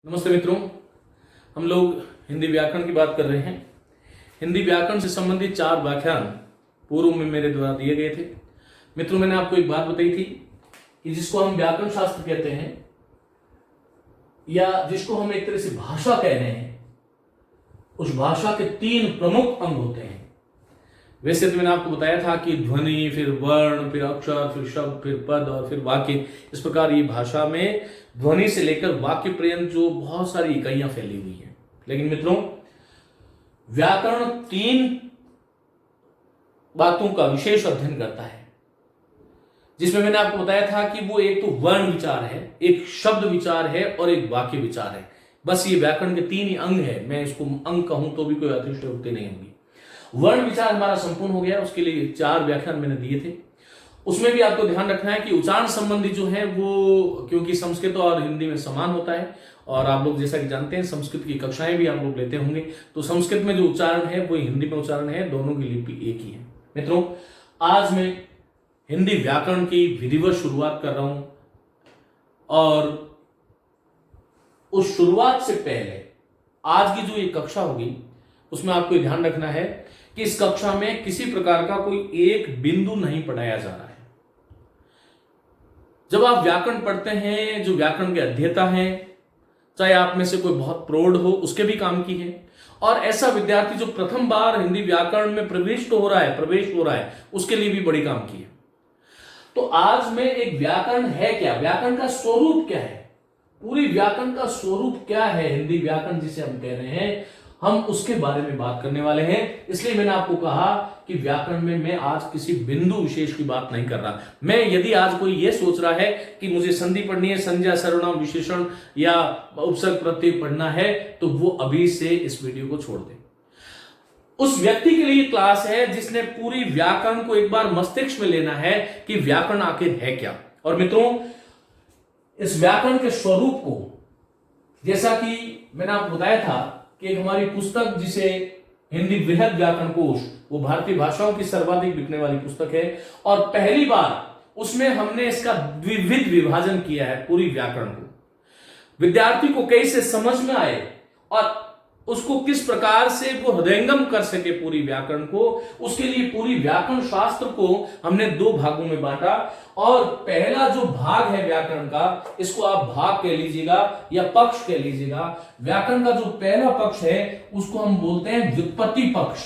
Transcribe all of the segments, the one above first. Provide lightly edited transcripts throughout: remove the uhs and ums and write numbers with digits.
नमस्ते मित्रों, हम लोग हिंदी व्याकरण की बात कर रहे हैं। हिंदी व्याकरण से संबंधित 4 व्याख्यान पूर्व में मेरे द्वारा दिए गए थे। मित्रों, मैंने आपको एक बात बताई थी कि जिसको हम व्याकरण शास्त्र कहते हैं या जिसको हम एक तरह से भाषा कह रहे हैं, उस भाषा के 3 प्रमुख अंग होते हैं। वैसे तो मैंने आपको बताया था कि ध्वनि, फिर वर्ण, फिर अक्षर, फिर शब्द, फिर पद और फिर वाक्य। इस प्रकार ये भाषा में ध्वनि से लेकर वाक्य पर्यंत जो बहुत सारी इकाइयां फैली हुई हैं। लेकिन मित्रों, व्याकरण 3 बातों का विशेष अध्ययन करता है, जिसमें मैंने आपको बताया था कि वो एक तो वर्ण विचार है, एक शब्द विचार है और एक वाक्य विचार है। बस ये व्याकरण के 3 ही अंग है। मैं इसको अंग कहूं तो भी कोई अतिशयोक्ति नहीं होगी। वर्ण विचार हमारा संपूर्ण हो गया। उसके लिए 4 व्याख्यान मैंने दिए थे। उसमें भी आपको ध्यान रखना है कि उच्चारण संबंधी जो है वो, क्योंकि संस्कृत और हिंदी में समान होता है और आप लोग जैसा कि जानते हैं संस्कृत की कक्षाएं भी आप लोग लेते होंगे, तो संस्कृत में जो उच्चारण है वो हिंदी में उच्चारण है, दोनों की लिपि एक ही है। मित्रों, आज मैं हिंदी व्याकरण की विधिवत शुरुआत कर रहा हूं और उस शुरुआत से पहले आज की जो ये कक्षा होगी उसमें आपको ध्यान रखना है कि इस कक्षा में किसी प्रकार का कोई एक बिंदु नहीं पढ़ाया जा रहा है। जब आप व्याकरण पढ़ते हैं, जो व्याकरण के अध्येता हैं, चाहे आप में से कोई बहुत प्रौढ़ हो, उसके भी काम की है, और ऐसा विद्यार्थी जो प्रथम बार हिंदी व्याकरण में प्रवेश हो रहा है, उसके लिए भी बड़ी काम की है। तो आज में एक व्याकरण है क्या, व्याकरण का स्वरूप क्या है, पूरी व्याकरण का स्वरूप क्या है, हिंदी व्याकरण जिसे हम कह रहे हैं, हम उसके बारे में बात करने वाले हैं। इसलिए मैंने आपको कहा कि व्याकरण में मैं आज किसी बिंदु विशेष की बात नहीं कर रहा। मैं यदि आज कोई यह सोच रहा है कि मुझे संधि पढ़नी है, संज्ञा, सर्वनाम, विशेषण या उपसर्ग प्रत्यय पढ़ना है, तो वो अभी से इस वीडियो को छोड़ दे। उस व्यक्ति के लिए क्लास है जिसने पूरी व्याकरण को एक बार मस्तिष्क में लेना है कि व्याकरण आखिर है क्या। और मित्रों, इस व्याकरण के स्वरूप को, जैसा कि मैंने आपको बताया था कि एक हमारी पुस्तक जिसे हिंदी वृहद व्याकरण कोश, वो भारतीय भाषाओं की सर्वाधिक बिकने वाली पुस्तक है, और पहली बार उसमें हमने इसका द्विविध विभाजन किया है पूरी व्याकरण को। विद्यार्थी को कैसे समझ में आए और उसको किस प्रकार से वो हृदयंगम कर सके पूरी व्याकरण को, उसके लिए पूरी व्याकरण शास्त्र को हमने 2 भागों में बांटा। और पहला जो भाग है व्याकरण का, इसको आप भाग कह लीजिएगा या पक्ष कह लीजिएगा। व्याकरण का जो पहला पक्ष है उसको हम बोलते हैं व्युत्पत्ति पक्ष,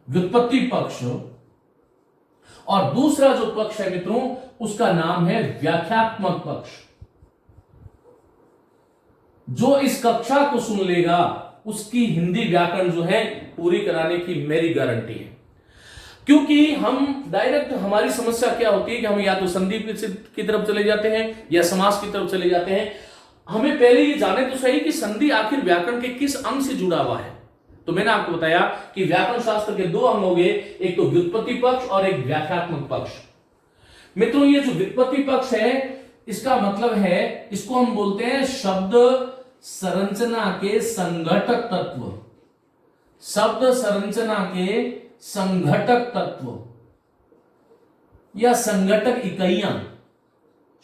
व्युत्पत्ति पक्ष। और दूसरा जो पक्ष है मित्रों, उसका नाम है व्याख्यात्मक पक्ष। जो इस कक्षा को सुन लेगा उसकी हिंदी व्याकरण जो है पूरी कराने की मेरी गारंटी है। क्योंकि हम डायरेक्ट, हमारी समस्या क्या होती है कि हम या तो संधि की तरफ चले जाते हैं या समास की तरफ चले जाते हैं। हमें पहले ये जाने तो सही कि संधि आखिर व्याकरण के किस अंग से जुड़ा हुआ है। तो मैंने आपको बताया कि व्याकरण शास्त्र के 2 अंग हो गए, एक तो व्युत्पत्ति पक्ष और एक व्याख्यात्मक पक्ष। मित्रों, ये जो व्युत्पत्ति पक्ष है, इसका मतलब है, इसको हम बोलते हैं शब्द संरचना के संघटक तत्व, शब्द संरचना के संघटक तत्व या संघटक इकाइयां।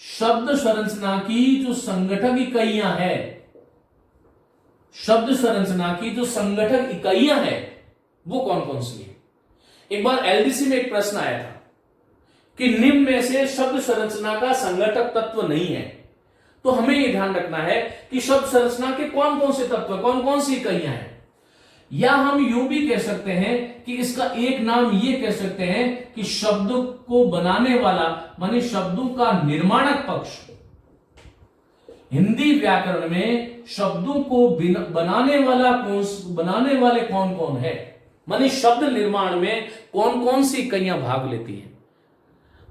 शब्द संरचना की जो संघटक इकाइयां है, शब्द संरचना की जो संघटक इकाइयां हैं, वो कौन कौन सी है। एक बार एलडीसी में एक प्रश्न आया था कि निम्न में से शब्द संरचना का संघटक तत्व नहीं है। तो हमें यह ध्यान रखना है कि शब्द संरचना के कौन कौन से तत्व, कौन कौन सी इकाइयां हैं। या हम यूं भी कह सकते हैं कि इसका एक नाम ये कह सकते हैं कि शब्द को बनाने वाला, माने शब्दों का निर्माणक पक्ष। हिंदी व्याकरण में शब्दों को बनाने वाले कौन कौन है, माने शब्द निर्माण में कौन कौन सी इकाइयां भाग लेती हैं।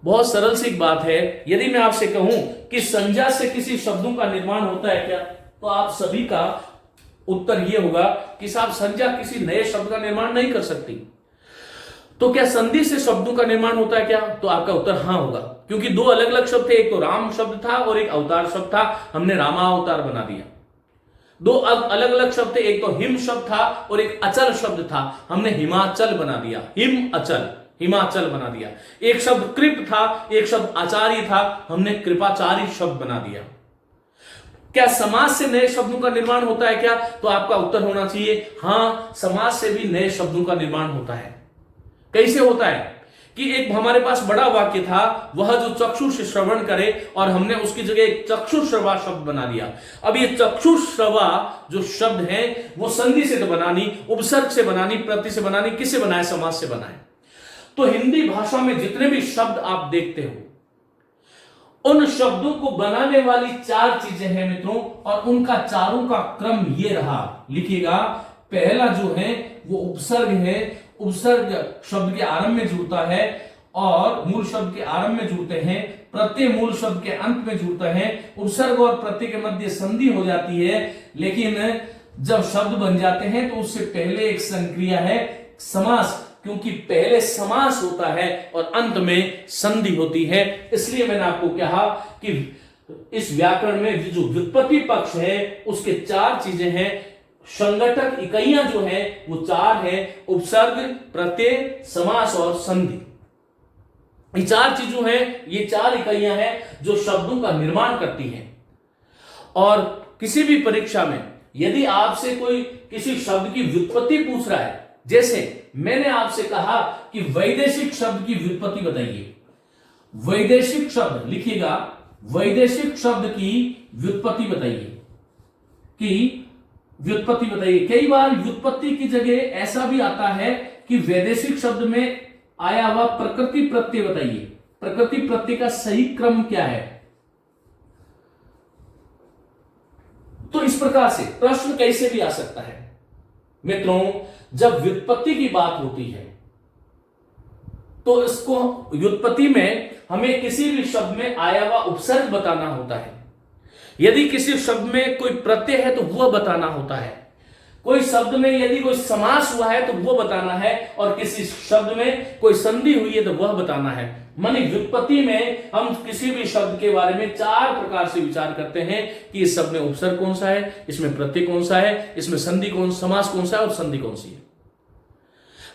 बहुत सरल सी बात है। यदि मैं आपसे कहूं कि संज्ञा से किसी शब्दों का निर्माण होता है क्या, तो आप सभी का उत्तर यह होगा कि साहब संज्ञा किसी नए शब्द का निर्माण नहीं कर सकती। तो क्या संधि से शब्दों का निर्माण होता है क्या, तो आपका उत्तर हां होगा, क्योंकि 2 अलग अलग शब्द थे। एक तो राम शब्द था और एक अवतार शब्द था, हमने रामावतार बना दिया। 2 अलग अलग शब्द थे, एक तो हिम शब्द था और एक अचल शब्द था, हमने हिमाचल बना दिया, हिम अचल, हिमाचल बना दिया। एक शब्द कृप था, एक शब्द आचार्य था, हमने कृपाचार्य शब्द बना दिया। क्या समास से नए शब्दों का निर्माण होता है क्या? तो आपका उत्तर होना चाहिए हां, समास से भी नए शब्दों का निर्माण होता है। कैसे होता है कि एक हमारे पास बड़ा वाक्य था, वह जो चक्षु से श्रवण करे, और हमने उसकी जगह एक चक्षुश्रवा शब्द बना दिया। अब ये चक्षुश्रवा जो शब्द है वो संधि से तो बनानी, उपसर्ग से बनानी, प्रति से बनानी, किससे बनाए? समास से बनाए। तो हिंदी भाषा में जितने भी शब्द आप देखते हो, उन शब्दों को बनाने वाली चार चीजें हैं मित्रों, और उनका चारों का क्रम ये रहा। लिखिएगा, पहला जो है वो उपसर्ग है। उपसर्ग शब्द के आरंभ में जुड़ता है और मूल शब्द के आरंभ में जुड़ते हैं, प्रत्यय मूल शब्द के अंत में जुड़ता है, उपसर्ग और प्रत्यय के मध्य संधि हो जाती है। लेकिन जब शब्द बन जाते हैं तो उससे पहले एक संक्रिया है समास, क्योंकि पहले समास होता है और अंत में संधि होती है। इसलिए मैंने आपको कहा कि इस व्याकरण में जो व्युत्पत्ति पक्ष है उसके चार चीजें हैं। संगठक इकाइयां जो है वो चार है, उपसर्ग, प्रत्यय, समास और संधि। ये चार चीजों हैं, ये चार इकाइयां हैं जो शब्दों का निर्माण करती हैं। और किसी भी परीक्षा में यदि आपसे कोई किसी शब्द की व्युत्पत्ति पूछ रहा है, जैसे मैंने आपसे कहा कि वैदेशिक शब्द की व्युत्पत्ति बताइए, वैदेशिक शब्द लिखिएगा, वैदेशिक शब्द की व्युत्पत्ति बताइए, कि व्युत्पत्ति बताइए। कई बार व्युत्पत्ति की जगह ऐसा भी आता है कि वैदेशिक शब्द में आया हुआ प्रकृति प्रत्यय बताइए, प्रकृति प्रत्यय का सही क्रम क्या है। तो इस प्रकार से प्रश्न कैसे भी आ सकता है मित्रों। जब व्युत्पत्ति की बात होती है तो इसको व्युत्पत्ति में हमें किसी भी शब्द में आया हुआ उपसर्ग बताना होता है। यदि किसी शब्द में कोई प्रत्यय है तो वह बताना होता है, कोई शब्द में यदि कोई समास हुआ है तो वह बताना है, और किसी शब्द में कोई संधि हुई है तो वह बताना है। माने व्युत्पत्ति में हम किसी भी शब्द के बारे में चार प्रकार से विचार करते हैं कि इस शब्द में उपसर्ग कौन सा है, इसमें प्रत्यय कौन सा है, इसमें संधि कौन, समास कौन सा है और संधि कौन सी है।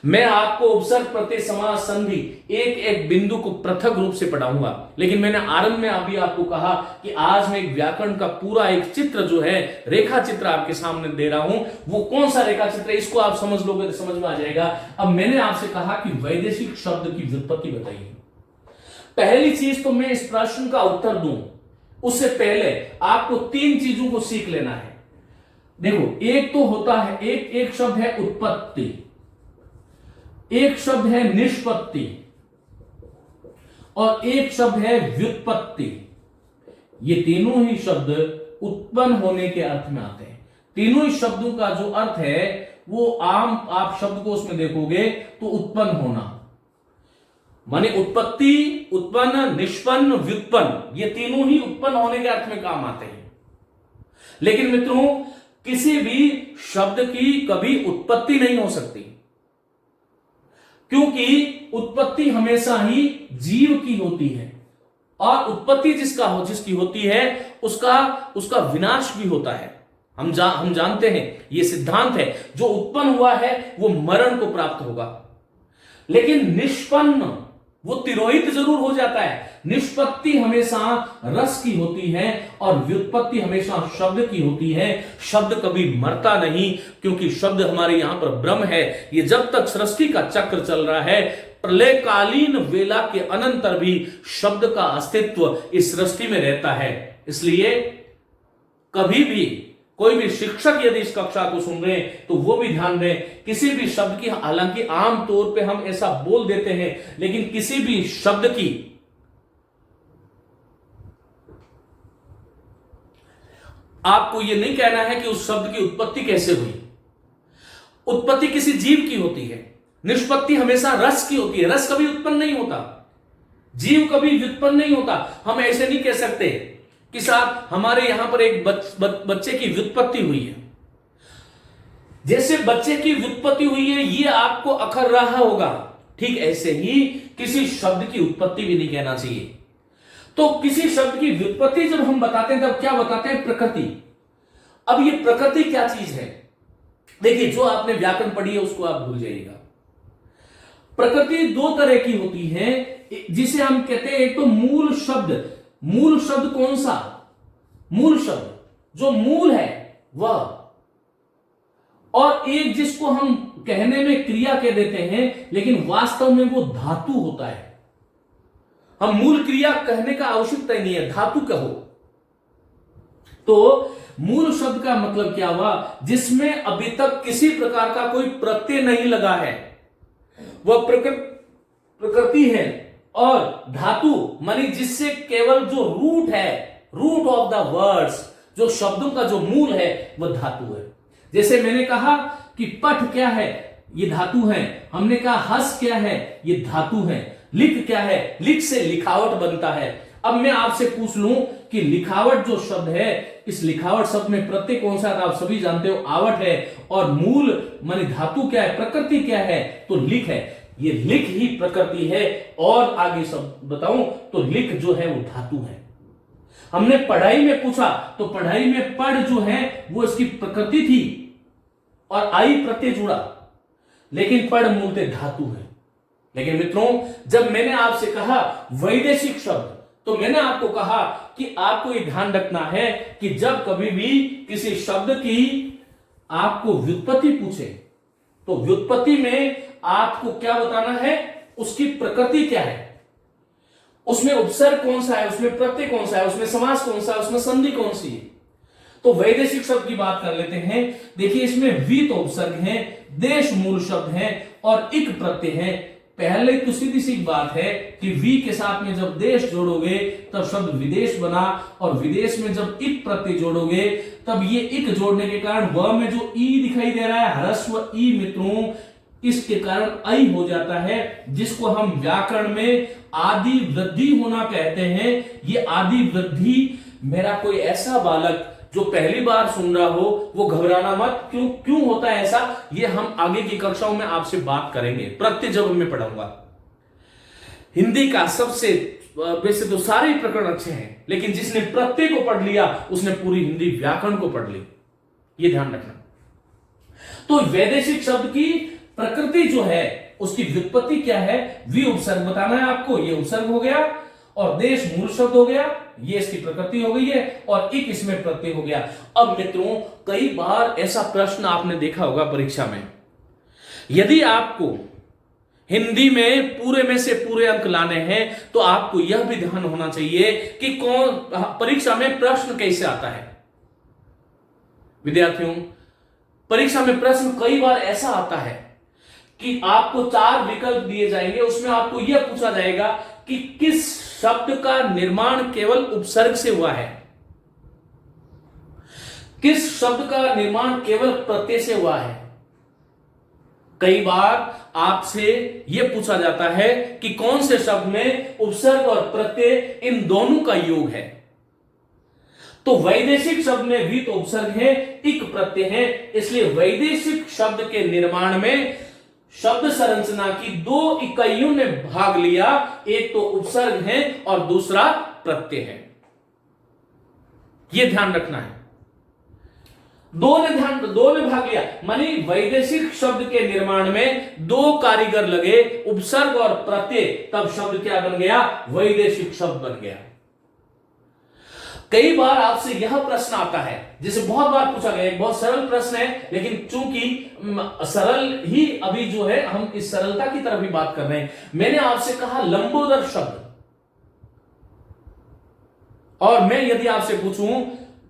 मैं आपको उपसर्ग, प्रत्यय, समास, संधि एक एक बिंदु को पृथक रूप से पढ़ाऊंगा। लेकिन मैंने आरंभ में अभी आपको कहा कि आज मैं एक व्याकरण का पूरा एक चित्र जो है, रेखा चित्र आपके सामने दे रहा हूं। वो कौन सा रेखा चित्र है इसको आप समझ लोगे तो समझ में आ जाएगा। अब मैंने आपसे कहा कि वैदेशिक शब्द की व्युत्पत्ति बताइए। पहली चीज तो मैं इस प्रश्न का उत्तर दूं उससे पहले आपको तीन चीजों को सीख लेना है। देखो, एक तो होता है, एक शब्द है उत्पत्ति, एक शब्द है निष्पत्ति और एक शब्द है व्युत्पत्ति। ये तीनों ही शब्द उत्पन्न होने के अर्थ में आते हैं। तीनों ही शब्दों का जो अर्थ है वो आम आप शब्द को उसमें देखोगे तो उत्पन्न होना, माने उत्पत्ति, उत्पन्न, निष्पन्न, व्युत्पन्न, ये तीनों ही उत्पन्न होने के अर्थ में काम आते हैं। लेकिन मित्रों, किसी भी शब्द की कभी उत्पत्ति नहीं हो सकती, क्योंकि उत्पत्ति हमेशा ही जीव की होती है, और उत्पत्ति जिसकी होती है उसका विनाश भी होता है। हम जानते हैं, यह सिद्धांत है, जो उत्पन्न हुआ है वो मरण को प्राप्त होगा। लेकिन निष्पन्न वो तिरोहित जरूर हो जाता है। निष्पत्ति हमेशा रस की होती है और व्युत्पत्ति हमेशा शब्द की होती है। शब्द कभी मरता नहीं, क्योंकि शब्द हमारे यहां पर ब्रह्म है। ये जब तक सृष्टि का चक्र चल रहा है, प्रलयकालीन वेला के अनंतर भी शब्द का अस्तित्व इस सृष्टि में रहता है। इसलिए कभी भी कोई भी शिक्षक यदि इस कक्षा को सुन रहे हैं तो वो भी ध्यान दें, किसी भी शब्द की, हालांकि आम तौर पे हम ऐसा बोल देते हैं, लेकिन किसी भी शब्द की आपको ये नहीं कहना है कि उस शब्द की उत्पत्ति कैसे हुई। उत्पत्ति किसी जीव की होती है, निष्पत्ति हमेशा रस की होती है। रस कभी उत्पन्न नहीं होता, जीव कभी व्युत्पन्न नहीं होता। हम ऐसे नहीं कह सकते कि साहब हमारे यहां पर एक बच्चे की व्युत्पत्ति हुई है। जैसे बच्चे की व्युत्पत्ति हुई है ये आपको अखर रहा होगा, ठीक ऐसे ही किसी शब्द की उत्पत्ति भी नहीं कहना चाहिए। तो किसी शब्द की व्युत्पत्ति जब हम बताते हैं तब क्या बताते हैं? प्रकृति। अब ये प्रकृति क्या चीज है? देखिए, जो आपने व्याकरण पढ़ी है उसको आप भूल जाइएगा। प्रकृति दो तरह की होती है, जिसे हम कहते हैं, एक तो मूल शब्द। मूल शब्द कौन सा? मूल शब्द जो मूल है वह, और एक जिसको हम कहने में क्रिया कह देते हैं लेकिन वास्तव में वो धातु होता है। हम मूल क्रिया कहने का आवश्यकता ही नहीं है, धातु कहो। तो मूल शब्द का मतलब क्या हुआ? जिसमें अभी तक किसी प्रकार का कोई प्रत्यय नहीं लगा है, वह प्रकृति है। और धातु मानी जिससे केवल जो रूट है, रूट ऑफ द वर्ड्स, जो शब्दों का जो मूल है वह धातु है। जैसे मैंने कहा कि पठ क्या है, ये धातु है। हमने कहा हंस क्या है, ये धातु है। लिख क्या है, लिख से लिखावट बनता है। अब मैं आपसे पूछ लूं कि लिखावट जो शब्द है, इस लिखावट शब्द में प्रत्यय कौन सा है? आप सभी जानते हो आवट है। और मूल मानी धातु क्या है, प्रकृति क्या है? तो लिख है। ये लिख ही प्रकृति है। और आगे सब बताऊं तो लिख जो है वो धातु है। हमने पढ़ाई में पूछा तो पढ़ाई में पढ़ जो है वो इसकी प्रकृति थी और आई प्रत्यय जुड़ा, लेकिन पढ़ मूलतः धातु है। लेकिन मित्रों, जब मैंने आपसे कहा वैदेशिक शब्द, तो मैंने आपको कहा कि आपको यह ध्यान रखना है कि जब कभी भी किसी शब्द की आपको व्युत्पत्ति पूछे तो व्युत्पत्ति में आपको क्या बताना है, उसकी प्रकृति क्या है, उसमें उपसर्ग कौन सा है, उसमें प्रत्यय कौन सा है, उसमें समास कौन सा है, उसमें संधि कौन सी है। तो वैदेशिक शब्द की बात कर लेते हैं। देखिए इसमें वी तो उपसर्ग है, देश मूल शब्द है और इक प्रत्यय है। पहले तो सीधी सी बात है कि वी के साथ में जब देश जोड़ोगे तब शब्द विदेश बना, और विदेश में जब इक प्रत्यय जोड़ोगे तब ये इक जोड़ने के कारण व में जो ई दिखाई दे रहा है, ह्रस्व ई मित्रों, इसके कारण आई हो जाता है, जिसको हम व्याकरण में आदि वृद्धि होना कहते हैं। ये आदि वृद्धि, मेरा कोई ऐसा बालक जो पहली बार सुन रहा हो वो घबराना मत। क्यों होता है ऐसा, ये हम आगे की कक्षाओं में आपसे बात करेंगे। प्रत्यय जब मैं पढ़ाऊंगा हिंदी का सबसे, वैसे तो सारे प्रकरण अच्छे हैं, लेकिन जिसने प्रत्यय को पढ़ लिया उसने पूरी हिंदी व्याकरण को पढ़ ली, ये ध्यान रखना। तो वैदेशिक शब्द की प्रकृति जो है, उसकी व्युत्पत्ति क्या है, वी उपसर्ग बताना है आपको, ये उपसर्ग हो गया, और देश मूल शब्द हो गया, ये इसकी प्रकृति हो गई है, और एक इसमें प्रत्यय हो गया। अब मित्रों, कई बार ऐसा प्रश्न आपने देखा होगा परीक्षा में, यदि आपको हिंदी में पूरे में से पूरे अंक लाने हैं तो आपको यह भी ध्यान होना चाहिए कि कौन परीक्षा में प्रश्न कैसे आता है। विद्यार्थियों, परीक्षा में प्रश्न कई बार ऐसा आता है कि आपको 4 विकल्प दिए जाएंगे, उसमें आपको यह पूछा जाएगा कि किस शब्द का निर्माण केवल उपसर्ग से हुआ है, किस शब्द का निर्माण केवल प्रत्यय से हुआ है। कई बार आपसे यह पूछा जाता है कि कौन से शब्द में उपसर्ग और प्रत्यय इन दोनों का योग है। तो वैदेशिक शब्द में भी तो उपसर्ग है, इक प्रत्यय है, इसलिए वैदेशिक शब्द के निर्माण में शब्द संरचना की 2 इकाइयों ने भाग लिया, एक तो उपसर्ग है और दूसरा प्रत्यय है। यह ध्यान रखना है। दो ने भाग लिया, मानी वैदेशिक शब्द के निर्माण में 2 कारीगर लगे, उपसर्ग और प्रत्यय, तब शब्द क्या बन गया, वैदेशिक शब्द बन गया। कई बार आपसे यह प्रश्न आता है, जिसे बहुत बार पूछा गया, एक बहुत सरल प्रश्न है, लेकिन चूंकि सरल ही अभी जो है हम इस सरलता की तरफ ही बात कर रहे हैं। मैंने आपसे कहा लंबोदर शब्द, और मैं यदि आपसे पूछूं,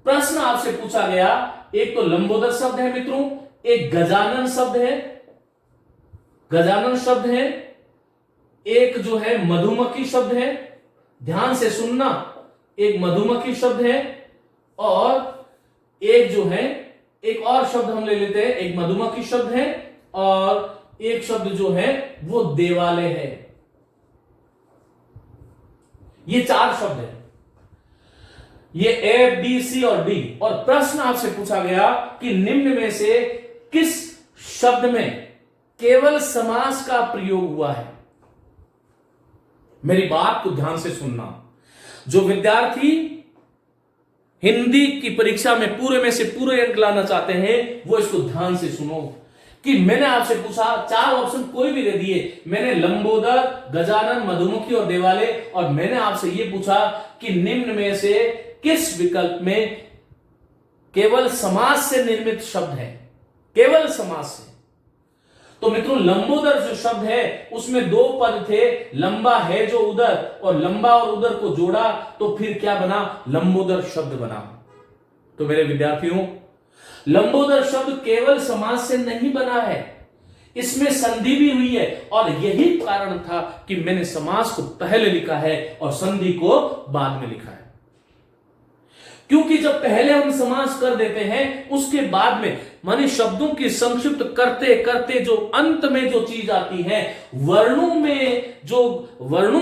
प्रश्न आपसे पूछा गया, एक तो लंबोदर शब्द है मित्रों, एक गजानन शब्द है, गजानन शब्द है, एक जो है मधुमक्खी शब्द है, ध्यान से सुनना, एक मधुमक्खी शब्द है, और एक जो है, एक और शब्द हम ले लेते हैं, एक मधुमक्खी शब्द है और एक शब्द जो है वो देवालय है। ये 4 शब्द है, ये ए, बी, सी और डी। और प्रश्न आपसे पूछा गया कि निम्न में से किस शब्द में केवल समास का प्रयोग हुआ है। मेरी बात को ध्यान से सुनना। जो विद्यार्थी हिंदी की परीक्षा में पूरे में से पूरे अंक लाना चाहते हैं वो इसको ध्यान से सुनो कि मैंने आपसे पूछा, 4 ऑप्शन कोई भी दे दिए, मैंने लंबोदर, गजानन, मधुमक्खी और देवालय, और मैंने आपसे यह पूछा कि निम्न में से किस विकल्प में केवल समास से निर्मित शब्द है, केवल समास से। तो मित्रों लंबोदर जो शब्द है उसमें दो पद थे, लंबा है जो उदर, और लंबा और उदर को जोड़ा तो फिर क्या बना, लंबोदर शब्द बना। तो मेरे विद्यार्थियों, लंबोदर शब्द केवल समास से नहीं बना है, इसमें संधि भी हुई है, और यही कारण था कि मैंने समास को पहले लिखा है और संधि को बाद में लिखा है। क्योंकि जब पहले हम समास कर देते हैं उसके बाद में माने शब्दों की संक्षिप्त करते करते जो अंत में जो चीज आती है, वर्णों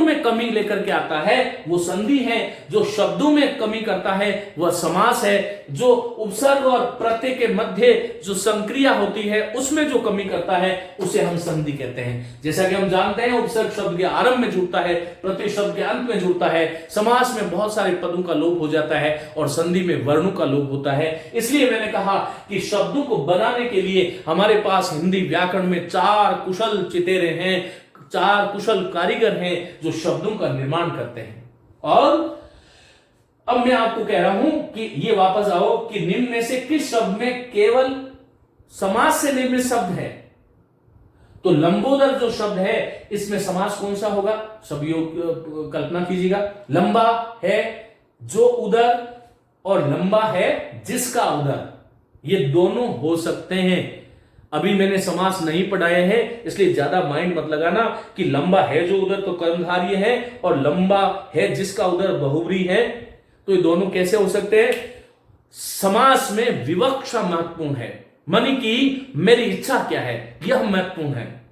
में कमी लेकर के आता है वो संधि है, जो शब्दों में कमी करता है वह समास है, जो उपसर्ग और प्रत्यय के मध्य जो संक्रिया होती है उसमें जो कमी करता है उसे हम संधि कहते हैं। जैसा कि हम जानते हैं उपसर्ग शब्द के आरंभ में जुड़ता है, प्रत्यय शब्द के अंत में जुड़ता है, समास में बहुत सारे पदों का लोप हो जाता है और संधि में वर्णों का लोप होता है। इसलिए मैंने कहा कि शब्दों को बनाने के लिए हमारे पास हिंदी व्याकरण में 4 कुशल चितेरे हैं, 4 कुशल कारीगर हैं जो शब्दों का निर्माण करते हैं। और अब मैं आपको कह रहा हूं कि ये वापस आओ कि निम्न में से किस शब्द में केवल समास से निर्मित शब्द है। तो लंबोदर जो शब्द है इसमें समास कौन सा होगा, सभी कल्पना कीजिएगा। लंबा है जो उदर और लंबा है जिसका उदर, ये दोनों हो सकते हैं। अभी मैंने समास नहीं पढ़ाया है इसलिए ज्यादा माइंड मत लगाना कि लंबा है जो उदर तो कर्मधारय है और लंबा है जिसका उदर बहुब्री है। तो ये दोनों कैसे हो सकते हैं, समास में विवक्षा महत्वपूर्ण है, माने कि मेरी इच्छा क्या है यह महत्वपूर्ण है।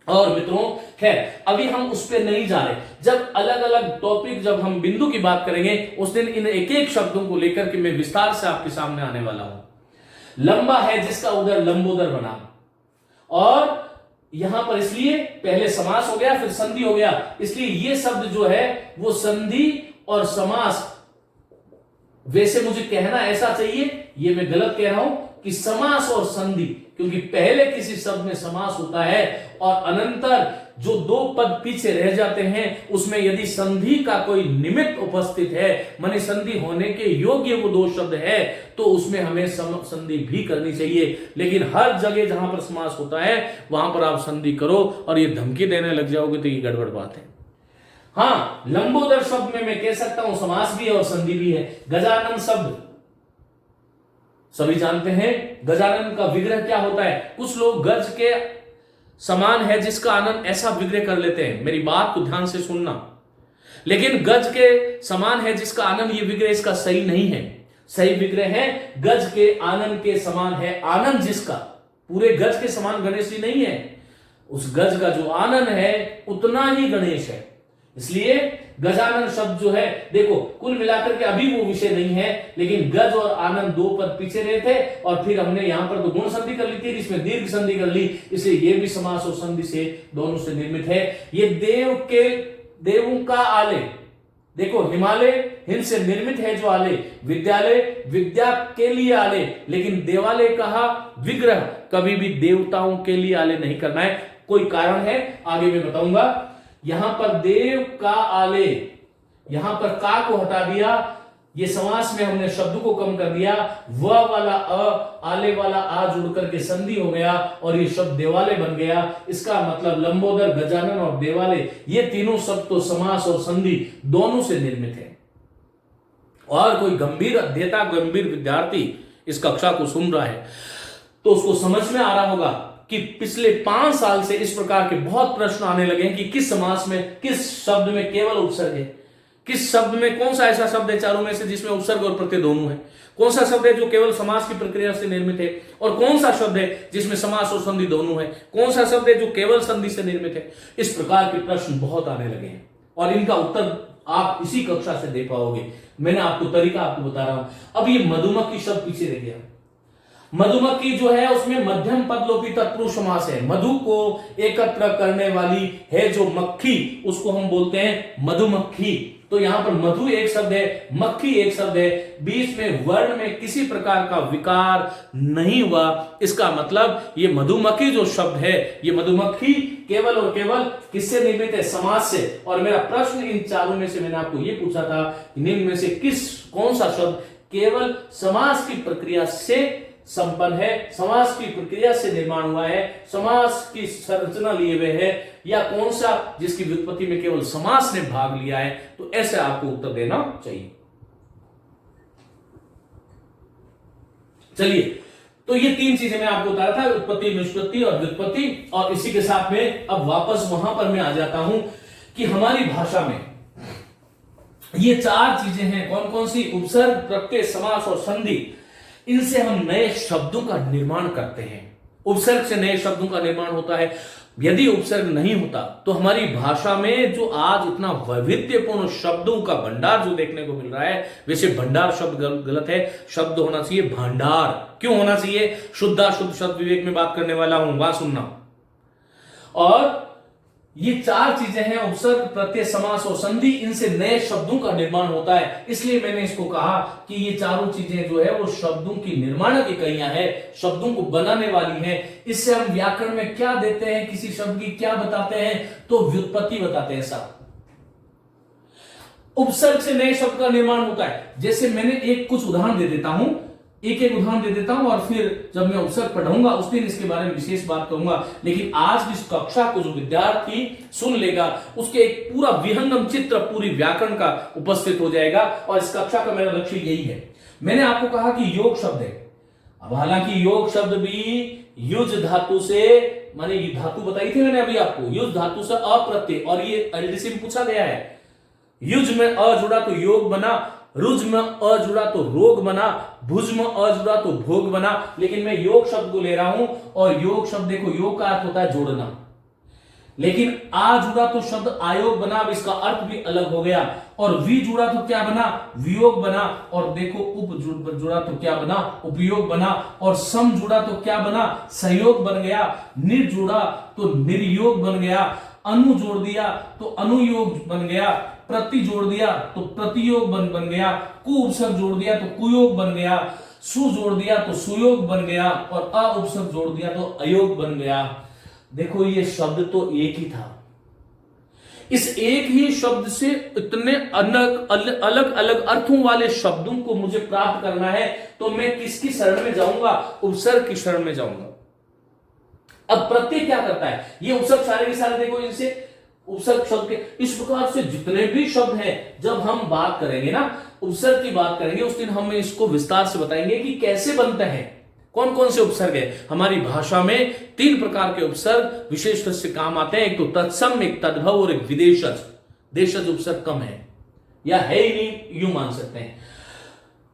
और मित्रों खैर अभी हम उस पर नहीं जा रहे, जब अलग अलग टॉपिक जब हम बिंदु की बात करेंगे उस दिन इन एक एक शब्दों को लेकर के मैं विस्तार से आपके सामने आने वाला हूं। लंबा है जिसका उदर लंबोदर बना, और यहां पर इसलिए पहले समास हो गया फिर संधि हो गया, इसलिए ये शब्द जो है वो संधि और समास, वैसे मुझे कहना ऐसा चाहिए, ये मैं गलत कह रहा हूं कि समास और संधि, क्योंकि पहले किसी शब्द में समास होता है और अनंतर जो 2 पद पीछे रह जाते हैं उसमें यदि संधि का कोई निमित्त उपस्थित है, माने संधि होने के योग्य वो 2 शब्द है, तो उसमें हमें संधि भी करनी चाहिए। लेकिन हर जगह जहां पर समास होता है वहां पर आप संधि करो और ये धमकी देने लग जाओगे तो ये गड़बड़ बात है। हां, लंबोदर शब्द में मैं कह सकता हूं समास भी है और संधि भी है। गजानन शब्द सभी जानते हैं, गजानन का विग्रह क्या होता है। कुछ लोग गज के समान है जिसका आनंद ऐसा विग्रह कर लेते हैं, मेरी बात को ध्यान से सुनना, लेकिन गज के समान है जिसका आनंद, ये विग्रह इसका सही नहीं है। सही विग्रह है गज के आनंद के समान है आनंद जिसका, पूरे गज के समान गणेश जी नहीं है, उस गज का जो आनंद है उतना ही गणेश है। इसलिए गजानन शब्द जो है, देखो कुल मिलाकर के अभी वो विषय नहीं है, लेकिन गज और आनंद 2 पद पीछे रहे थे और फिर हमने यहां पर तो गुण संधि कर ली थी, इसमें दीर्घ संधि कर ली, इसलिए ये भी समास और संधि से दोनों से निर्मित है। ये देवों का आलय, देखो हिमालय हिंद से निर्मित है जो आलय, विद्यालय विद्या के लिए आलय, लेकिन देवालय कहा विग्रह, कभी भी देवताओं के लिए आलय नहीं करना है। कोई कारण है आगे मैं बताऊंगा। यहां पर देव का आले, यहां पर का को हटा दिया, ये समास में हमने शब्द को कम कर दिया, व वाला अ आले वाला आ जुड़ करके संधि हो गया और ये शब्द देवालय बन गया। इसका मतलब लंबोदर, गजानन और देवालय ये तीनों शब्द तो समास और संधि दोनों से निर्मित है। और कोई गंभीर अध्येता, गंभीर विद्यार्थी इस कक्षा को सुन रहा है तो उसको समझ में आ रहा होगा कि पिछले 5 साल से इस प्रकार के बहुत प्रश्न आने लगे हैं कि किस समास में, किस शब्द में केवल उपसर्ग है, किस शब्द में कौन सा ऐसा शब्द है चारों में से जिसमें उपसर्ग और प्रत्यय दोनों है, कौन सा शब्द है जो केवल समास की प्रक्रिया से निर्मित है और कौन सा शब्द है जिसमें समास और संधि दोनों है, कौन सा शब्द है जो केवल संधि से निर्मित है। इस प्रकार के प्रश्न बहुत आने लगे हैं और इनका उत्तर आप इसी कक्षा से दे पाओगे। मैंने आपको तरीका आपको बता रहा हूं। अब ये मधुमक्खी शब्द पीछे रह गया। मधुमक्खी जो है उसमें मध्यम पदलोपी तत्पुरुष समास है, मधु को एकत्र करने वाली है जो मक्खी, उसको हम बोलते हैं मधुमक्खी। तो यहां पर मधु एक शब्द है, मक्खी एक शब्द है, बीच में वर्ण में किसी प्रकार का विकार नहीं हुआ। इसका मतलब ये मधुमक्खी जो शब्द है, ये मधुमक्खी केवल और केवल किससे निर्मित है, समास से। और मेरा प्रश्न इन चारों में से मैंने आपको ये पूछा था, निम्न में से कौन सा शब्द केवल समास की प्रक्रिया से संपन्न है, समास की प्रक्रिया से निर्माण हुआ है, समास की संरचना लिए हुए है, या कौन सा जिसकी व्युत्पत्ति में केवल समास ने भाग लिया है। तो ऐसे आपको उत्तर देना चाहिए। चलिए, तो ये तीन चीजें मैं आपको बता रहा था, उत्पत्ति, निष्पत्ति और व्युत्पत्ति। और इसी के साथ में अब वापस वहां पर मैं आ जाता हूं कि हमारी भाषा में ये चार चीजें हैं। कौन कौन सी? उपसर्ग, प्रत्यय, समास और संधि। इनसे हम नए शब्दों का निर्माण करते हैं। उपसर्ग से नए शब्दों का निर्माण होता है। यदि उपसर्ग नहीं होता तो हमारी भाषा में जो आज इतना वैविध्यपूर्ण शब्दों का भंडार जो देखने को मिल रहा है, वैसे भंडार शब्द गलत है, शब्द होना चाहिए भंडार। क्यों होना चाहिए? शुद्धाशुद्ध शब्द विवेक में बात करने वाला हूं, वहां सुनना। और ये चार चीजें हैं, उपसर्ग, प्रत्यय, समास और संधि। इनसे नए शब्दों का निर्माण होता है। इसलिए मैंने इसको कहा कि ये चारों चीजें जो है वो शब्दों की निर्माणक इकाइयां हैं, शब्दों को बनाने वाली हैं। इससे हम व्याकरण में क्या देते हैं, किसी शब्द की क्या बताते हैं? तो व्युत्पत्ति बताते हैं साहब। उपसर्ग से नए शब्द का निर्माण होता है। जैसे मैंने एक कुछ उदाहरण दे देता हूं, एक एक उदाहरण दे देता हूं, और फिर जब मैं उपसर्ग पढ़ाऊंगा उस दिन इसके बारे में विशेष बात करूंगा। लेकिन आज इस कक्षा को जो विद्यार्थी सुन लेगा उसके एक पूरा विहंगम चित्र पूरी व्याकरण का उपस्थित हो जाएगा। और इस कक्षा का मेरा लक्ष्य यही है। मैंने आपको कहा कि योग शब्द है। अब हालांकि योग शब्द भी युज धातु से, माने धातु बताई थी मैंने अभी आपको, युज धातु से अप्रत्यय, और ये एलडीसी में पूछा गया है। युज में अ जुड़ा तो योग बना, रुज में अ जुड़ा तो रोग बना, भुज में अ जुड़ा तो भोग बना। लेकिन मैं योग शब्द को ले रहा हूं, और योग शब्द देखो, योग का अर्थ होता है जोड़ना। लेकिन आ जुड़ा तो शब्द आयोग बना, अब इसका अर्थ भी अलग हो गया। और वी जुड़ा तो क्या बना? वियोग बना। और देखो उप जुड़ा तो क्या बना? उपयोग बना। और सम जुड़ा तो क्या बना? सहयोग बन गया। निर जुड़ा तो निर्योग बन गया। अनु जोड़ दिया तो अनुयोग बन गया। प्रति जोड़ दिया तो प्रतियोग बन गया। कु उपसर्ग जोड़ दिया तो कुयोग बन गया। सु जोड़ दिया तो सुयोग बन गया। और अ उपसर्ग जोड़ दिया तो अयोग बन गया। देखो ये शब्द तो एक ही था। इस एक ही शब्द से इतने अलग अलग अर्थों वाले शब्दों को मुझे प्राप्त करना है, तो मैं किसकी शरण में जाऊंगा? उपसर्ग की शरण में जाऊंगा। अब प्रत्यय क्या करता है? ये उपसर्ग सारे के सारे देखो, इनसे उपसर्ग शब्द के इस प्रकार से जितने भी शब्द हैं, जब हम बात करेंगे ना, उपसर्ग की बात करेंगे, उस दिन हम इसको विस्तार से बताएंगे कि कैसे बनते हैं, कौन कौन से उपसर्ग है। हमारी भाषा में तीन प्रकार के उपसर्ग विशेष रूप से काम आते हैं। एक तो तत्सम, एक तद्भव और एक विदेशज। देशज उपसर्ग कम है या है ही नहीं, यूं मान सकते हैं।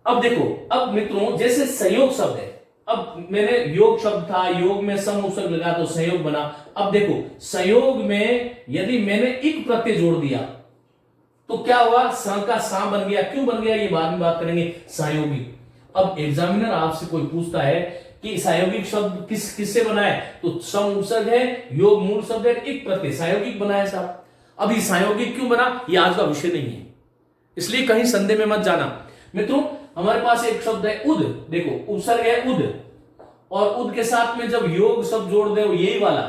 अब देखो, अब मित्रों जैसे संयोग शब्द है, अब मैंने योग शब्द था, योग में सम उपसर्ग लगा तो संयोग बना। अब देखो संयोग में यदि मैंने इक प्रत्यय जोड़ दिया तो क्या हुआ? स का सा बन गया। क्यों बन गया ये बाद में बात करेंगे। सहयोगी। अब एग्जामिनर आपसे कोई पूछता है कि सहयोगिक शब्द किससे बना है, तो सम उपसर्ग है, योग मूल शब्द है, इक प्रत्यय सहयोगिक बना है साहब। अब ये सहयोगिक क्यों बना, ये आज का विषय नहीं है, इसलिए कहीं संदेह में मत जाना। मित्रों हमारे पास एक शब्द है उद। देखो उपसर्ग है उद, और उद के साथ में जब योग शब्द जोड़ दे यही वाला,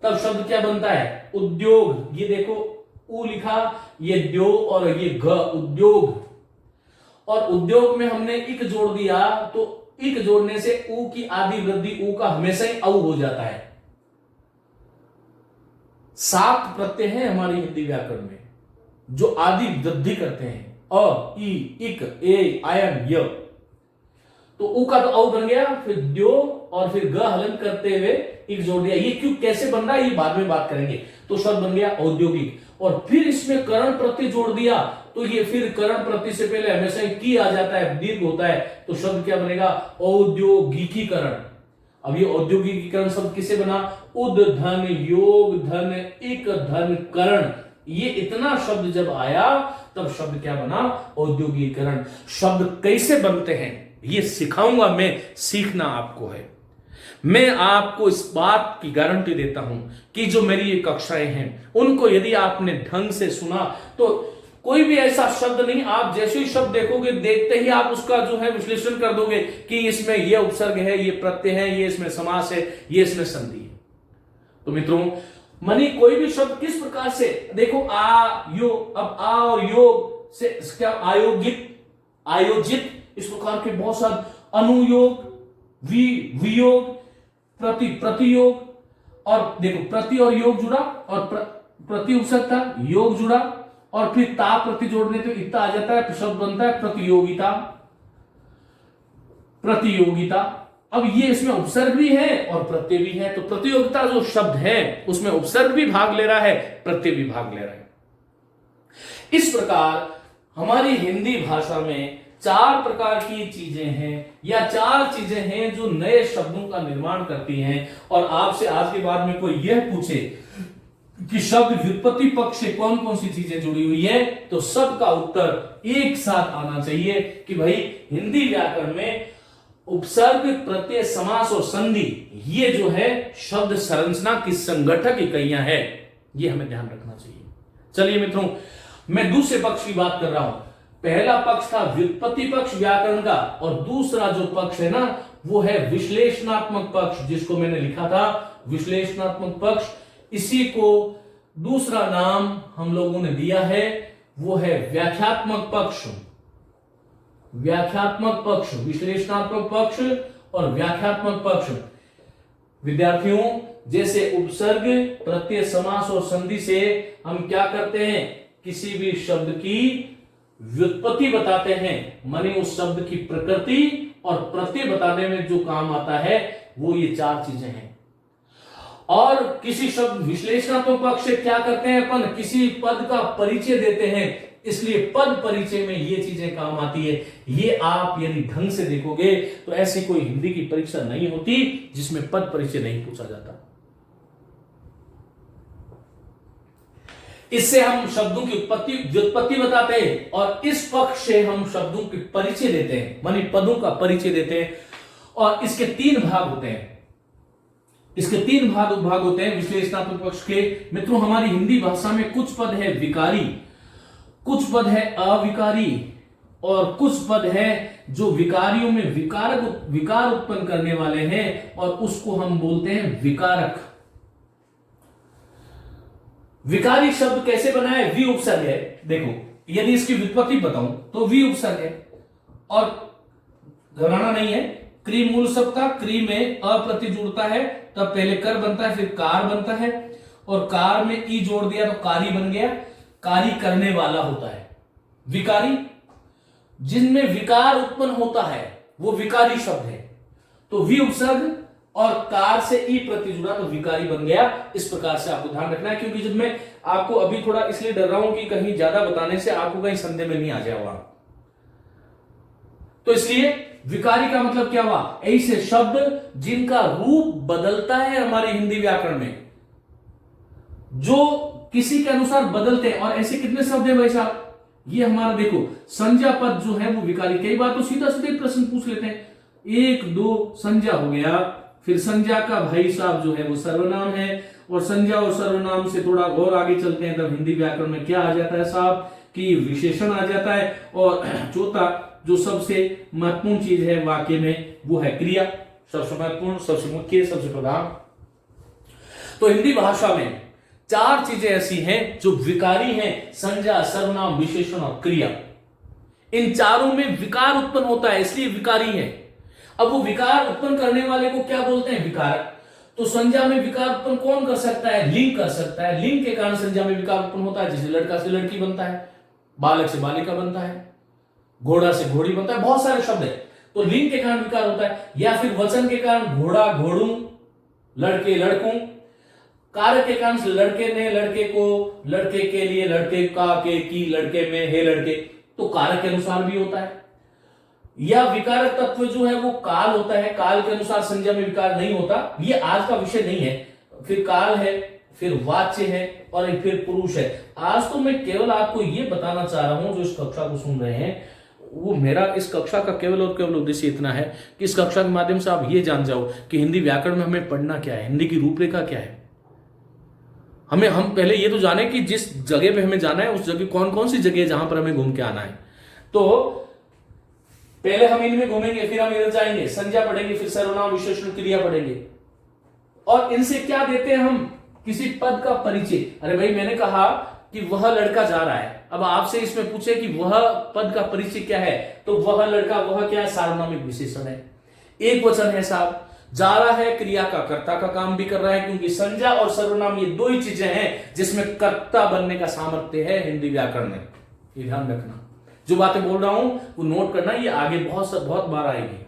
तब शब्द क्या बनता है? उद्योग। ये देखो उ लिखा, ये द्यो और ये ग, उद्योग। और उद्योग में हमने इक जोड़ दिया तो इक जोड़ने से उ की आदि वृद्धि, उ का हमेशा ही औ हो जाता है। 7 प्रत्यय हैं हमारी हिंदी व्याकरण में जो आदि वृद्धि करते हैं। अ, ई, इक, ए, आयन, य। तो उ का तो औ बन गया, फिर द्यो और फिर ग हलन करते हुए इक जोड़ दिया। ये क्यों कैसे बन रहा है ये बाद में बात करेंगे। तो शब्द बन गया औद्योगिक। और फिर इसमें करण प्रत्यय जोड़ दिया तो ये फिर करण प्रत्यय से पहले हमेशा ही की आ जाता है, दीर्घ होता है, तो शब्द क्या बनेगा? औद्योगिकीकरण। अब ये औद्योगिकीकरण शब्द किसे बना? उद धन योग धन इक धन करण। ये इतना शब्द जब आया तब शब्द क्या बना? औद्योगिकीकरण। शब्द कैसे बनते हैं ये सिखाऊंगा मैं, सीखना आपको है। मैं आपको इस बात की गारंटी देता हूं कि जो मेरी ये कक्षाएं हैं उनको यदि आपने ढंग से सुना तो कोई भी ऐसा शब्द नहीं, आप जैसे ही शब्द देखोगे देखते ही आप उसका जो है विश्लेषण कर दोगे कि इसमें ये उपसर्ग है, ये प्रत्यय है, ये इसमें समास है, ये इसमें संधि है। तो मित्रों मनी कोई भी शब्द किस प्रकार से देखो, आ यो, अब आ और योग से क्या? आयोगित, आयोजित, इस प्रकार के बहुत सारे अनुयोग, वियोग, प्रतियोग, और देखो प्रति और योग जुड़ा, और प्रति उपसर्ग था, योग जुड़ा, और फिर ता प्रति जोड़ने तो इतना आ जाता है, शब्द बनता है प्रतियोगिता। प्रतियोगिता, अब ये इसमें उपसर्ग भी है और प्रत्यय भी है, तो प्रतियोगिता जो शब्द है उसमें उपसर्ग भी भाग ले रहा है, प्रत्यय भी भाग ले रहा है। इस प्रकार हमारी हिंदी भाषा में 4 प्रकार की चीजें हैं, या 4 चीजें हैं जो नए शब्दों का निर्माण करती हैं। और आपसे आज के बाद में कोई यह पूछे कि शब्द व्युत्पत्ति पक्ष से कौन कौन सी चीजें जुड़ी हुई है, तो सबका उत्तर एक साथ आना चाहिए कि भाई हिंदी व्याकरण में उपसर्ग, प्रत्यय, समास और संधि, ये जो है शब्द संरचना की संगठक इकाइयां हैं, ये हमें ध्यान रखना चाहिए। चलिए मित्रों, मैं दूसरे पक्ष की बात कर रहा हूं। पहला पक्ष था व्युत्पत्ति पक्ष व्याकरण का, और दूसरा जो पक्ष है ना वो है विश्लेषणात्मक पक्ष, जिसको मैंने लिखा था विश्लेषणात्मक पक्ष। इसी को दूसरा नाम हम लोगों ने दिया है, वो है व्याख्यात्मक पक्ष। व्याख्यात्मक पक्ष, विश्लेषणात्मक पक्ष और व्याख्यात्मक पक्ष। विद्यार्थियों, जैसे उपसर्ग, प्रत्यय, समास और संधि से हम क्या करते हैं, किसी भी शब्द की व्युत्पत्ति बताते हैं, माने उस शब्द की प्रकृति, और प्रत्यय बताने में जो काम आता है वो ये 4 चीजें हैं। और किसी शब्द विश्लेषणात्मक पक्ष से क्या करते हैं, अपन किसी पद का परिचय देते हैं, इसलिए पद परिचय में ये चीजें काम आती है। ये आप यदि ढंग से देखोगे तो ऐसी कोई हिंदी की परीक्षा नहीं होती जिसमें पद परिचय नहीं पूछा जाता। इससे हम शब्दों की व्युत्पत्ति बताते हैं, और इस पक्ष से हम शब्दों के परिचय देते हैं, मानी पदों का परिचय देते हैं। और इसके 3 भाग होते हैं, इसके 3 भाग होते हैं विश्लेषणात्मक पक्ष के। मित्रों, हमारी हिंदी भाषा में कुछ पद है विकारी, कुछ पद है अविकारी, और कुछ पद है जो विकारियों में विकार उत्पन्न करने वाले हैं, और उसको हम बोलते हैं विकारक। विकारी शब्द कैसे बना है, वी उपसर्ग है। देखो, यदि इसकी व्युत्पत्ति बताऊं तो वी उपसर्ग है, और घबराना नहीं है, क्री मूल शब्द था, क्री में अ प्रति जुड़ता है, तब पहले कर बनता है, फिर कार बनता है, और कार में ई जोड़ दिया तो कारी बन गया। कारी करने वाला होता है विकारी, जिनमें विकार उत्पन्न होता है वो विकारी शब्द है। तो वी उपसर्ग और कार से ई प्रति जुड़ा तो विकारी बन गया। इस प्रकार से आपको ध्यान रखना है, क्योंकि जब मैं आपको अभी थोड़ा इसलिए डर रहा हूं कि कहीं ज्यादा बताने से आपको कहीं संदेह में नहीं आ जाए वहां, तो इसलिए विकारी का मतलब क्या हुआ, ऐसे शब्द जिनका रूप बदलता है हमारे हिंदी व्याकरण में, जो किसी के अनुसार बदलते हैं। और ऐसे कितने शब्द हैं भाई साहब, ये हमारा देखो संज्ञा पद जो है वो विकारी। कई बार तो सीधा सीधे प्रश्न पूछ लेते हैं, 1 2 संज्ञा हो गया, फिर संज्ञा का भाई साहब जो है वो सर्वनाम है, और संज्ञा और सर्वनाम से थोड़ा और आगे चलते हैं तब हिंदी व्याकरण में क्या आ जाता है साहब कि विशेषण आ जाता है। और चौथा जो सबसे महत्वपूर्ण चीज है वाक्य में वो है क्रिया, सबसे महत्वपूर्ण, सबसे मुख्य, सबसे प्रधान। तो हिंदी भाषा में 4 चीजें ऐसी हैं जो विकारी हैं, संज्ञा, सर्वनाम, विशेषण और क्रिया। इन चारों में विकार उत्पन्न होता है, इसलिए विकारी है। अब वो विकार उत्पन्न करने वाले को क्या बोलते हैं, विकारक। तो संज्ञा में विकार उत्पन्न कौन कर सकता है, लिंग कर सकता है। लिंग के कारण संज्ञा में विकार उत्पन्न होता है, जैसे लड़का से लड़की बनता है, बालक से बालिका बनता है, घोड़ा से घोड़ी बनता है, बहुत सारे शब्द है। तो लिंग के कारण विकार होता है, या फिर वचन के कारण घोड़ा घोड़ू, लड़के लड़कों। कार्य के कारण लड़के ने लड़के को, लड़के के लिए, लड़के का, के, की, लड़के में, हे लड़के, तो कारक के अनुसार भी होता है। या विकारक तत्व जो है वो काल होता है, काल के अनुसार संज्ञा में विकार नहीं होता। ये आज का विषय नहीं है। फिर काल है, फिर वाच्य है, और फिर पुरुष है। आज तो मैं केवल आपको ये बताना चाह रहा हूं, जो इस कक्षा को सुन रहे हैं, वो मेरा इस कक्षा का केवल और केवल उद्देश्य इतना है कि इस कक्षा के माध्यम से आप ये जान जाओ कि हिंदी व्याकरण में हमें पढ़ना क्या है, हिंदी की रूपरेखा क्या है। हम पहले ये तो जाने कि जिस जगह पे हमें जाना है उस जगह कौन कौन सी जगह है जहां पर हमें घूम के आना है। तो पहले हम इनमें घूमेंगे, फिर हम इधर जाएंगे, संज्ञा पढ़ेंगे, फिर सर्वनाम, विशेषण, क्रिया पढ़ेंगे। और इनसे क्या देते हैं हम, किसी पद का परिचय। अरे भाई मैंने कहा कि वह लड़का जा रहा है, अब आपसे इसमें पूछे कि वह पद का परिचय क्या है, तो वह लड़का, वह क्या है, सार्वनामिक विशेषण है, एक वचन है साहब, जा रहा है, क्रिया का कर्ता का काम भी कर रहा है, क्योंकि संज्ञा और सर्वनाम ये दो ही चीजें हैं जिसमें कर्ता बनने का सामर्थ्य है हिंदी व्याकरण में। ये ध्यान रखना, जो बातें बोल रहा हूं वो नोट करना, ये आगे बहुत बार आएगी।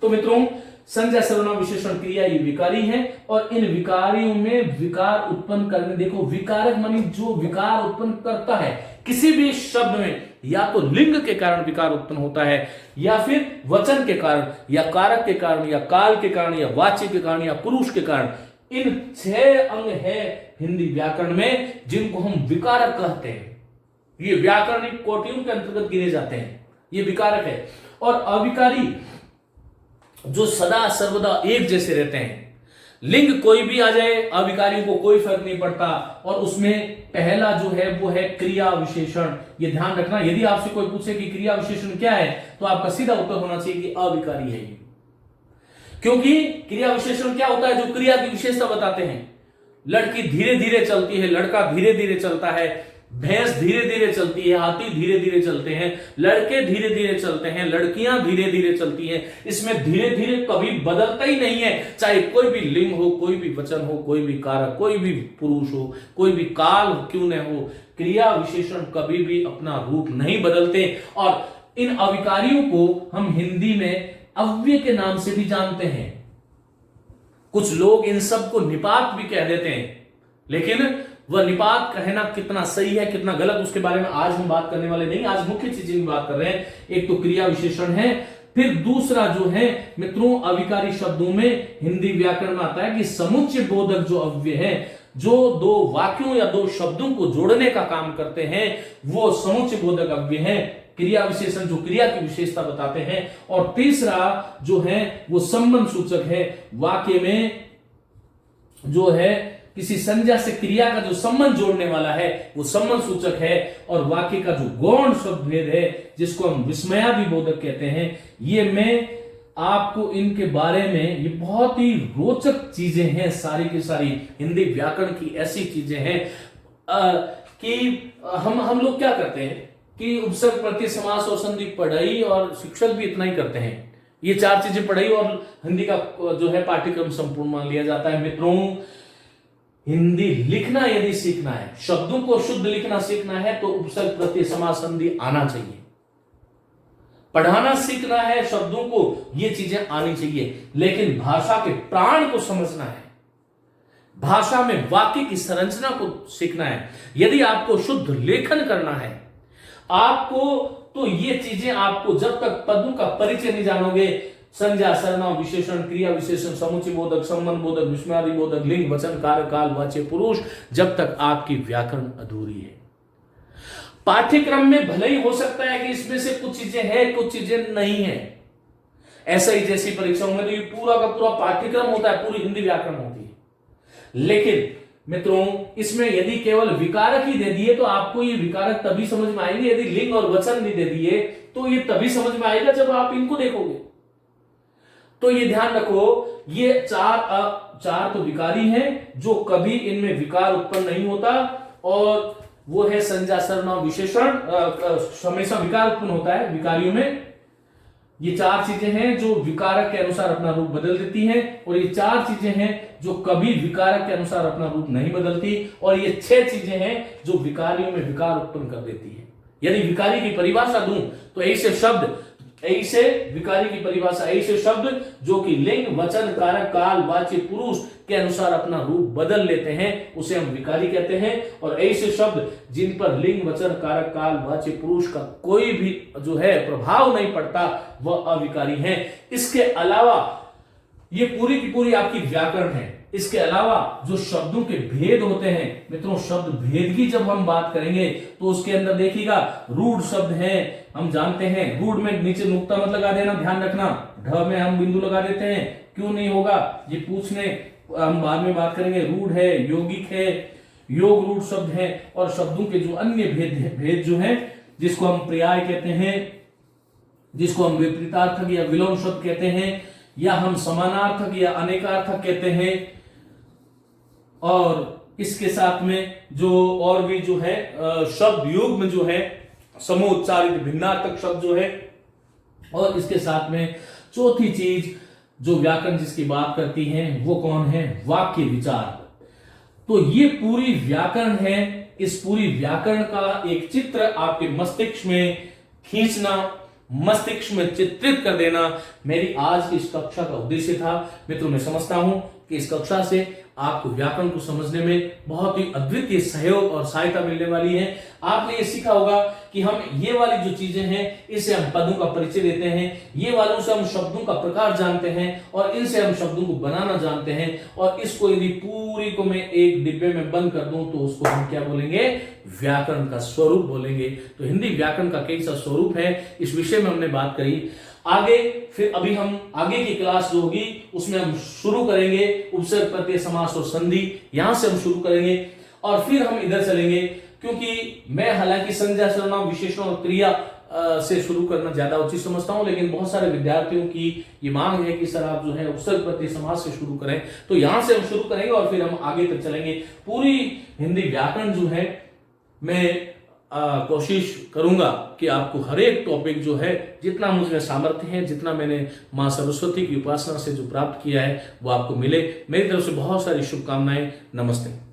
तो मित्रों, संज्ञा सर्वनाम विशेषण क्रिया ये विकारी है, और इन विकारियों में विकार उत्पन्न करने, देखो विकारक मानी जो विकार उत्पन्न करता है किसी भी शब्द में, या तो लिंग के कारण विकार उत्पन्न होता है, या फिर वचन के कारण, या कारक के कारण, या काल के कारण, या वाच्य के कारण, या पुरुष के कारण। इन 6 अंग है हिंदी व्याकरण में जिनको हम विकारक कहते हैं। ये व्याकरणिक कोटियों के अंतर्गत गिने जाते हैं, ये विकारक है। और अविकारी जो सदा सर्वदा एक जैसे रहते हैं, लिंग कोई भी आ जाए, अविकारियों को कोई फर्क नहीं पड़ता, और उसमें पहला जो है वो है क्रिया विशेषण। ये ध्यान रखना, यदि आपसे कोई पूछे कि क्रिया विशेषण क्या है, तो आपका सीधा उत्तर होना चाहिए कि अविकारी है ये, क्योंकि क्रिया विशेषण क्या होता है, जो क्रिया की विशेषता बताते हैं। लड़की धीरे धीरे चलती है, लड़का धीरे धीरे चलता है, भैंस धीरे धीरे चलती है, हाथी धीरे धीरे चलते हैं, लड़के धीरे धीरे चलते हैं, लड़कियां धीरे धीरे चलती हैं। इसमें धीरे धीरे कभी बदलता ही नहीं है, चाहे कोई भी लिंग हो, कोई भी वचन हो, कोई भी कारक, कोई भी पुरुष हो, कोई भी काल क्यों न हो, क्रिया विशेषण कभी भी अपना रूप नहीं बदलते। और इन अविकारियों को हम हिंदी में अव्यय के नाम से भी जानते हैं। कुछ लोग इन सब को निपात भी कह देते हैं, लेकिन वह निपात कहना कितना सही है कितना गलत, उसके बारे में आज हम बात करने वाले नहीं। आज मुख्य चीजें की बात कर रहे हैं। एक तो क्रिया विशेषण है, फिर दूसरा जो है मित्रों अविकारी शब्दों में हिंदी व्याकरण में आता है कि समुच्चय बोधक जो अव्यय है, जो दो वाक्यों या दो शब्दों को जोड़ने का काम करते हैं, वो समुच्चय बोधक अव्यय है। क्रिया विशेषण जो क्रिया की विशेषता बताते हैं, और तीसरा जो है वो संबंध सूचक है। वाक्य में जो है किसी संज्ञा से क्रिया का जो संबंध जोड़ने वाला है वो संबंध सूचक है। और वाक्य का जो गौण शब्द भेद है जिसको हम विस्मयादि बोधक कहते हैं, ये मैं आपको इनके बारे में, ये बहुत ही रोचक चीजें हैं, सारी की सारी हिंदी व्याकरण की ऐसी चीजें हैं कि हम लोग क्या करते हैं कि उपसर्ग प्रत्यय समास और संधि पढ़ाई, और शिक्षक भी इतना ही करते हैं। ये 4 चीजें पढ़ाई और हिंदी का जो है पाठ्यक्रम संपूर्ण मान लिया जाता है। मित्रों, हिंदी लिखना यदि सीखना है, शब्दों को शुद्ध लिखना सीखना है, तो उपसर्ग प्रत्यय समास संधि आना चाहिए। पढ़ाना सीखना है, शब्दों को ये चीजें आनी चाहिए। लेकिन भाषा के प्राण को समझना है, भाषा में वाक्य की संरचना को सीखना है, यदि आपको शुद्ध लेखन करना है आपको, तो ये चीजें आपको जब तक पदों का परिचय नहीं जानोगे, संज्ञा सर्वनाम विशेषण क्रिया विशेषण समुच्चय बोधक संबंध बोधक विस्मयादि बोधक लिंग वचन कारक काल वाच्य पुरुष, जब तक आपकी व्याकरण अधूरी है। पाठ्यक्रम में भले ही हो सकता है कि इसमें से कुछ चीजें हैं कुछ चीजें नहीं है, ऐसा ही जैसी परीक्षाओं में तो ये पूरा का पूरा पाठ्यक्रम होता है, पूरी हिंदी व्याकरण होती है। लेकिन मित्रों, इसमें यदि केवल विकारक ही दे दिए तो आपको ये विकारक तभी समझ में आएंगे, यदि लिंग और वचन भी दे दिए तो ये तभी समझ में आएगा जब आप इनको देखोगे। तो ये ध्यान रखो, ये चार तो विकारी हैं जो कभी इनमें विकार उत्पन्न नहीं होता, और वो है संज्ञा सर्वनाम विशेषण, हमेशा विकार उत्पन्न होता है विकारियों में। ये 4 चीजें हैं जो विकारक के अनुसार अपना रूप बदल देती हैं, और ये 4 चीजें हैं जो कभी विकारक के अनुसार अपना रूप नहीं बदलती, और ये 6 चीजें हैं जो विकारियों में विकार उत्पन्न कर देती है। यदि विकारी की परिभाषा दूं तो ऐसे शब्द, ऐसे विकारी की परिभाषा, ऐसे शब्द जो कि लिंग वचन कारक काल वाच्य पुरुष के अनुसार अपना रूप बदल लेते हैं, उसे हम विकारी कहते हैं। और ऐसे शब्द जिन पर लिंग वचन कारक काल वाच्य पुरुष का कोई भी जो है प्रभाव नहीं पड़ता, वह अविकारी हैं। इसके अलावा ये पूरी की पूरी आपकी व्याकरण है। इसके अलावा जो शब्दों के भेद होते हैं मित्रों, शब्द भेद की जब हम बात करेंगे तो उसके अंदर देखिएगा रूढ़ शब्द हैं, हम जानते हैं रूढ़ में नीचे नुक्ता मत लगा देना, ध्यान रखना। ढ में हम बिंदु लगा देते हैं, क्यों नहीं होगा ये पूछने, हम बाद में बात करेंगे। रूढ़ है, यौगिक है, योग रूढ़ शब्द है, और शब्दों के जो अन्य भेद जो है, जिसको हम पर्याय कहते हैं, जिसको हम विपरीतार्थक या विलोम शब्द कहते हैं, या हम समानार्थक या अनेकार्थक कहते हैं, और इसके साथ में जो और भी जो है शब्द युग में जो है समूच्चारित भिन्नार्थक शब्द जो है, और इसके साथ में चौथी चीज जो व्याकरण जिसकी बात करती है वो कौन है, वाक्य विचार। तो ये पूरी व्याकरण है। इस पूरी व्याकरण का एक चित्र आपके मस्तिष्क में खींचना, मस्तिष्क में चित्रित कर देना मेरी आज की इस कक्षा का उद्देश्य था। मित्रों, मैं समझता हूं कि इस कक्षा से आपको व्याकरण को समझने में बहुत ही अद्वितीय सहयोग और सहायता मिलने वाली है। आपने ये सीखा होगा कि हम ये वाली जो चीजें हैं इससे हम पदों का परिचय देते हैं, ये वालों से हम शब्दों का प्रकार जानते हैं और इनसे हम शब्दों को बनाना जानते हैं। और इसको यदि पूरी को मैं एक डिब्बे में बंद कर दूं तो उसको हम क्या बोलेंगे, व्याकरण का स्वरूप बोलेंगे। तो हिंदी व्याकरण का कैसा स्वरूप है इस विषय में हमने बात करी। आगे फिर अभी हम आगे की क्लास जो होगी उसमें हम शुरू करेंगे उपसर्ग प्रत्यय समास और संधि, यहां से हम शुरू करेंगे और फिर हम इधर चलेंगे, क्योंकि मैं हालांकि संज्ञा सर्वनाम विशेषण और क्रिया से शुरू करना ज्यादा उचित समझता हूं, लेकिन बहुत सारे विद्यार्थियों की ये मांग है कि सर आप जो है उपसर्ग प्रत्यय समास से शुरू करें, तो यहां से हम शुरू करेंगे और फिर हम आगे तक चलेंगे। पूरी हिंदी व्याकरण जो है मैं कोशिश करूंगा कि आपको हर एक टॉपिक जो है जितना मुझे सामर्थ्य है, जितना मैंने मां सरस्वती की उपासना से जो प्राप्त किया है वो आपको मिले। मेरी तरफ से बहुत सारी शुभकामनाएं। नमस्ते।